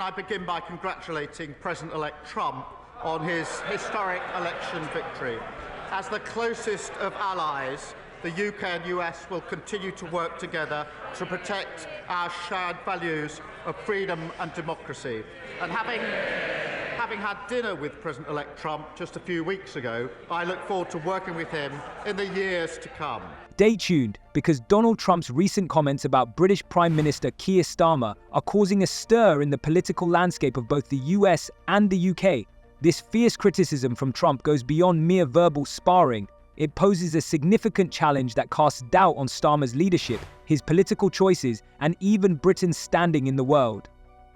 can I begin by congratulating President-elect Trump on his historic election victory. As the closest of allies, the UK and US will continue to work together to protect our shared values of freedom and democracy. And having had dinner with President-elect Trump just a few weeks ago, I look forward to working with him in the years to come. Stay tuned, because Donald Trump's recent comments about British Prime Minister Keir Starmer are causing a stir in the political landscape of both the US and the UK. This fierce criticism from Trump goes beyond mere verbal sparring. It poses a significant challenge that casts doubt on Starmer's leadership, his political choices, and even Britain's standing in the world.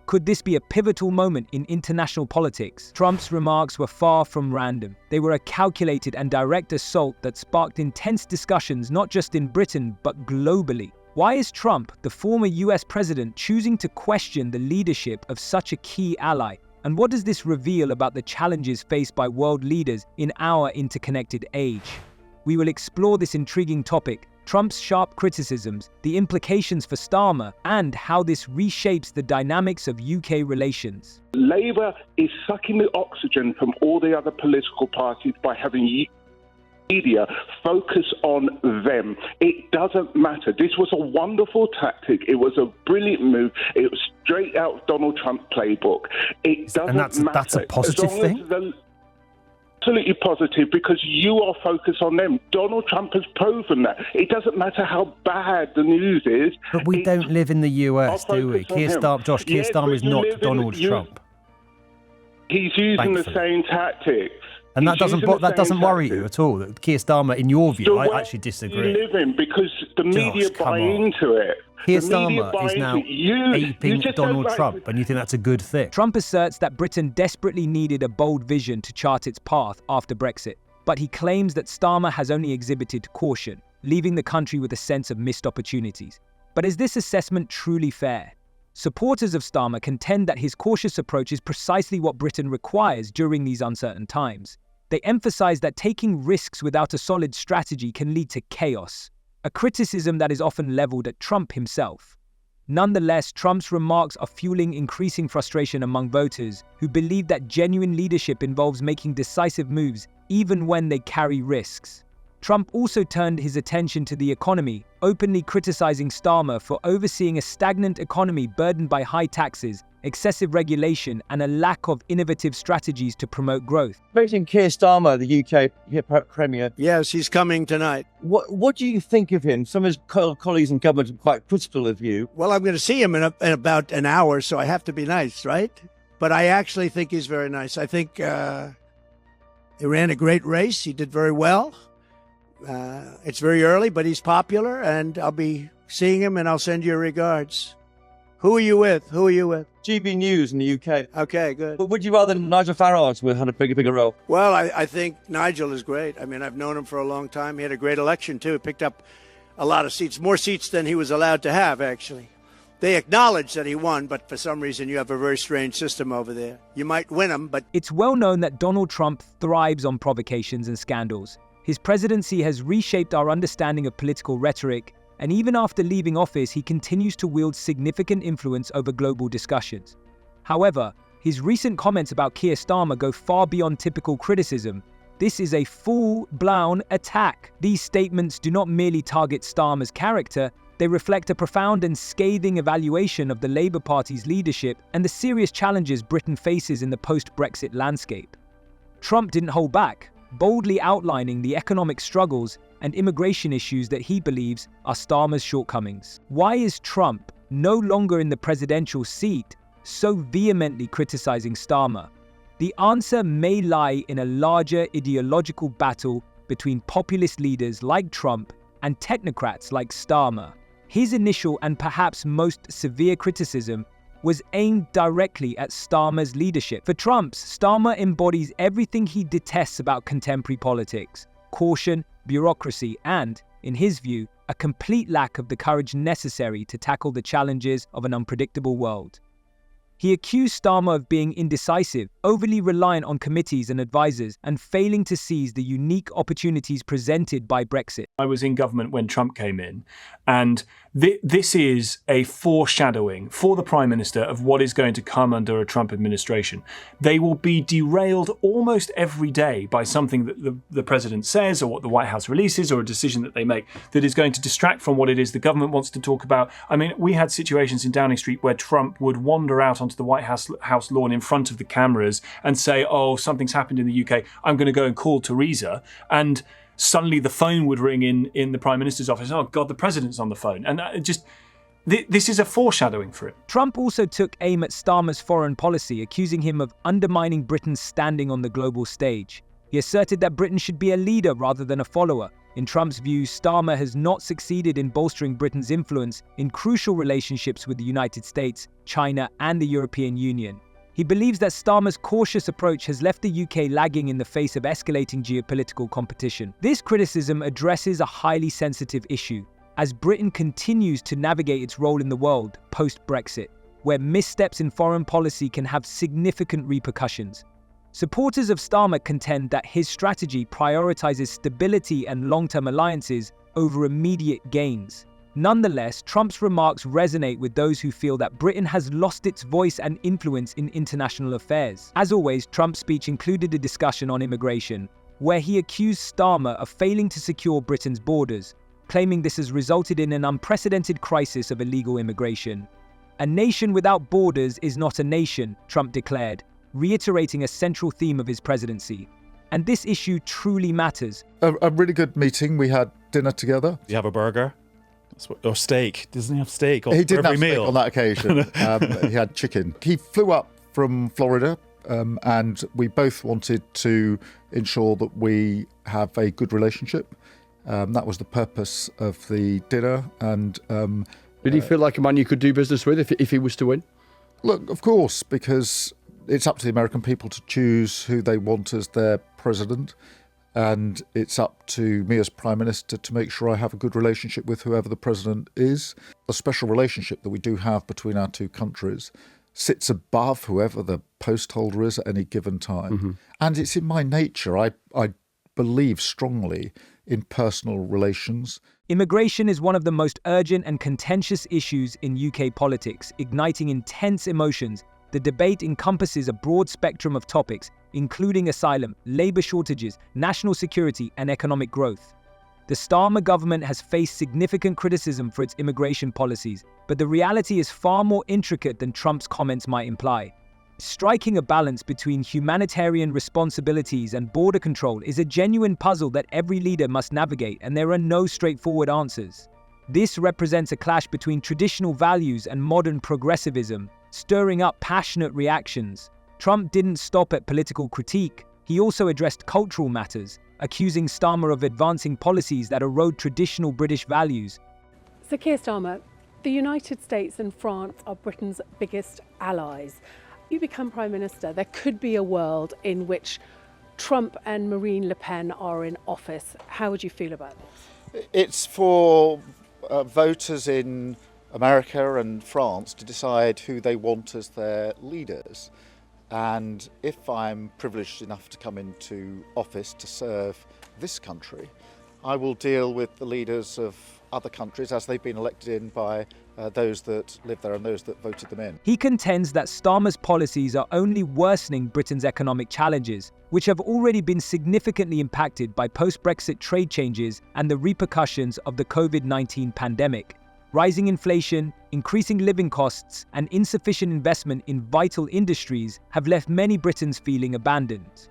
Could this be a pivotal moment in international politics? Trump's remarks were far from random. They were a calculated and direct assault that sparked intense discussions not just in Britain but globally. Why is Trump, the former US president, choosing to question the leadership of such a key ally? And what does this reveal about the challenges faced by world leaders in our interconnected age? We will explore this intriguing topic, Trump's sharp criticisms, the implications for Starmer, and how this reshapes the dynamics of UK relations. Labour is sucking the oxygen from all the other political parties by having media focus on them. It doesn't matter. This was a wonderful tactic. It was a brilliant move. It was straight out of Donald Trump's playbook. It doesn't matter. That's a positive thing? Absolutely positive, because you are focused on them. Donald Trump has proven that. It doesn't matter how bad the news is. But we don't live in the US, do we? Keir Starmer is not Donald Trump. He's using the same tactics. And that doesn't worry you at all? That Keir Starmer, in your view, I actually disagree. You live in, because the media buy into it. Keir Starmer is now aping Donald Trump, and you think that's a good thing? Trump asserts that Britain desperately needed a bold vision to chart its path after Brexit, but he claims that Starmer has only exhibited caution, leaving the country with a sense of missed opportunities. But is this assessment truly fair? Supporters of Starmer contend that his cautious approach is precisely what Britain requires during these uncertain times. They emphasize that taking risks without a solid strategy can lead to chaos, a criticism that is often leveled at Trump himself. Nonetheless, Trump's remarks are fueling increasing frustration among voters who believe that genuine leadership involves making decisive moves even when they carry risks. Trump also turned his attention to the economy, openly criticizing Starmer for overseeing a stagnant economy burdened by high taxes, excessive regulation, and a lack of innovative strategies to promote growth. Meeting Keir Starmer, the UK Premier. Yes, he's coming tonight. What do you think of him? Some of his colleagues in government are quite critical of you. Well, I'm going to see him in about an hour, so I have to be nice, right? But I actually think he's very nice. I think he ran a great race. He did very well. It's very early, but he's popular, and I'll be seeing him, and I'll send you regards. Who are you with? GB News in the UK. Okay, good. But would you rather Nigel Farage would have had a bigger role? Well, I think Nigel is great. I mean, I've known him for a long time. He had a great election, too. He picked up a lot of seats, more seats than he was allowed to have, actually. They acknowledge that he won, but for some reason you have a very strange system over there. You might win him, but... It's well known that Donald Trump thrives on provocations and scandals. His presidency has reshaped our understanding of political rhetoric, and even after leaving office, he continues to wield significant influence over global discussions. However, his recent comments about Keir Starmer go far beyond typical criticism. This is a full-blown attack. These statements do not merely target Starmer's character, they reflect a profound and scathing evaluation of the Labour Party's leadership and the serious challenges Britain faces in the post-Brexit landscape. Trump didn't hold back, boldly outlining the economic struggles and immigration issues that he believes are Starmer's shortcomings. Why is Trump, no longer in the presidential seat, so vehemently criticizing Starmer? The answer may lie in a larger ideological battle between populist leaders like Trump and technocrats like Starmer. His initial and perhaps most severe criticism was aimed directly at Starmer's leadership. For Trump, Starmer embodies everything he detests about contemporary politics: caution, bureaucracy, and, in his view, a complete lack of the courage necessary to tackle the challenges of an unpredictable world. He accused Starmer of being indecisive, overly reliant on committees and advisors, and failing to seize the unique opportunities presented by Brexit. I was in government when Trump came in, and this is a foreshadowing for the Prime Minister of what is going to come under a Trump administration. They will be derailed almost every day by something that the President says or what the White House releases or a decision that they make that is going to distract from what it is the government wants to talk about. I mean, we had situations in Downing Street where Trump would wander out onto the White House lawn in front of the cameras and say, oh, something's happened in the UK, I'm going to go and call Theresa. And suddenly the phone would ring in the Prime Minister's office. Oh, God, the President's on the phone. And this is a foreshadowing for it. Trump also took aim at Starmer's foreign policy, accusing him of undermining Britain's standing on the global stage. He asserted that Britain should be a leader rather than a follower. In Trump's view, Starmer has not succeeded in bolstering Britain's influence in crucial relationships with the United States, China, and the European Union. He believes that Starmer's cautious approach has left the UK lagging in the face of escalating geopolitical competition. This criticism addresses a highly sensitive issue, as Britain continues to navigate its role in the world post-Brexit, where missteps in foreign policy can have significant repercussions. Supporters of Starmer contend that his strategy prioritizes stability and long-term alliances over immediate gains. Nonetheless, Trump's remarks resonate with those who feel that Britain has lost its voice and influence in international affairs. As always, Trump's speech included a discussion on immigration, where he accused Starmer of failing to secure Britain's borders, claiming this has resulted in an unprecedented crisis of illegal immigration. A nation without borders is not a nation, Trump declared, reiterating a central theme of his presidency. And this issue truly matters. A really good meeting. We had dinner together. Did you have a burger? Or steak? Doesn't he have steak He didn't every have meal? steak on that occasion. He had chicken. He flew up from Florida, and we both wanted to ensure that we have a good relationship. That was the purpose of the dinner. And did he feel like a man you could do business with if he was to win? Look, of course, because it's up to the American people to choose who they want as their president. And it's up to me as Prime Minister to make sure I have a good relationship with whoever the president is. The special relationship that we do have between our two countries sits above whoever the post holder is at any given time. Mm-hmm. And it's in my nature. I believe strongly in personal relations. Immigration is one of the most urgent and contentious issues in UK politics, igniting intense emotions. The debate encompasses a broad spectrum of topics, including asylum, labour shortages, national security, and economic growth. The Starmer government has faced significant criticism for its immigration policies, but the reality is far more intricate than Trump's comments might imply. Striking a balance between humanitarian responsibilities and border control is a genuine puzzle that every leader must navigate, and there are no straightforward answers. This represents a clash between traditional values and modern progressivism, stirring up passionate reactions. Trump didn't stop at political critique. He also addressed cultural matters, accusing Starmer of advancing policies that erode traditional British values. So Keir Starmer, the United States and France are Britain's biggest allies. You become Prime Minister, there could be a world in which Trump and Marine Le Pen are in office. How would you feel about this? It's for voters in America and France to decide who they want as their leaders. And if I'm privileged enough to come into office to serve this country, I will deal with the leaders of other countries as they've been elected in by those that live there and those that voted them in. He contends that Starmer's policies are only worsening Britain's economic challenges, which have already been significantly impacted by post-Brexit trade changes and the repercussions of the COVID-19 pandemic. Rising inflation, increasing living costs, and insufficient investment in vital industries have left many Britons feeling abandoned.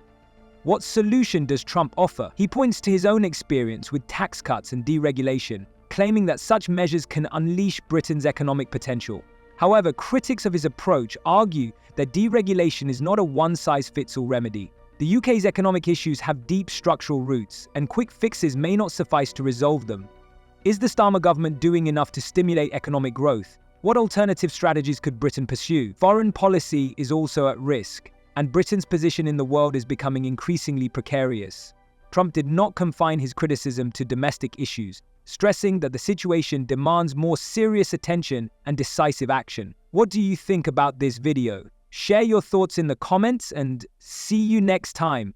What solution does Trump offer? He points to his own experience with tax cuts and deregulation, claiming that such measures can unleash Britain's economic potential. However, critics of his approach argue that deregulation is not a one-size-fits-all remedy. The UK's economic issues have deep structural roots, and quick fixes may not suffice to resolve them. Is the Starmer government doing enough to stimulate economic growth? What alternative strategies could Britain pursue? Foreign policy is also at risk, and Britain's position in the world is becoming increasingly precarious. Trump did not confine his criticism to domestic issues, stressing that the situation demands more serious attention and decisive action. What do you think about this video? Share your thoughts in the comments and see you next time.